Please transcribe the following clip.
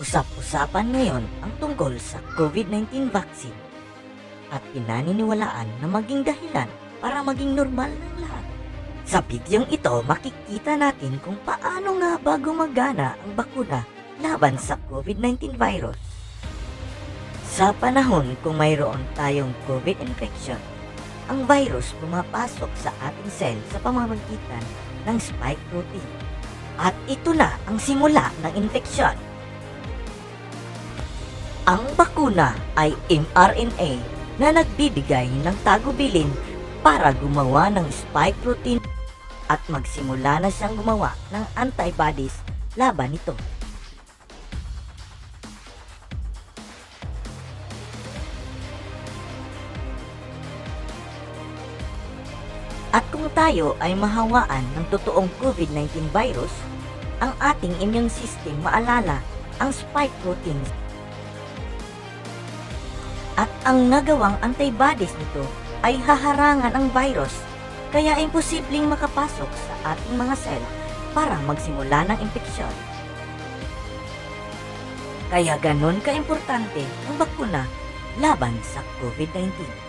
Usap-usapan ngayon ang tungkol sa COVID-19 vaccine at pinaniniwalaan na maging dahilan para maging normal ng lahat. Sa bidyong ito, makikita natin kung paano nga ba gumagana ang bakuna laban sa COVID-19 virus. Sa panahon kung mayroon tayong COVID infection, ang virus pumapasok sa ating cell sa pamamagitan ng spike protein. At ito na ang simula ng infeksyon. Ang bakuna ay mRNA na nagbibigay ng tagubilin para gumawa ng spike protein at magsimula na siyang gumawa ng antibodies laban nito. At kung tayo ay mahawaan ng totoong COVID-19 virus, ang ating immune system maalala ang spike proteins at ang nagawang antibodies nito ay haharangan ang virus, kaya imposibleng makapasok sa ating mga cell para magsimula ng impeksyon. Kaya ganon kaimportante ang bakuna laban sa COVID-19.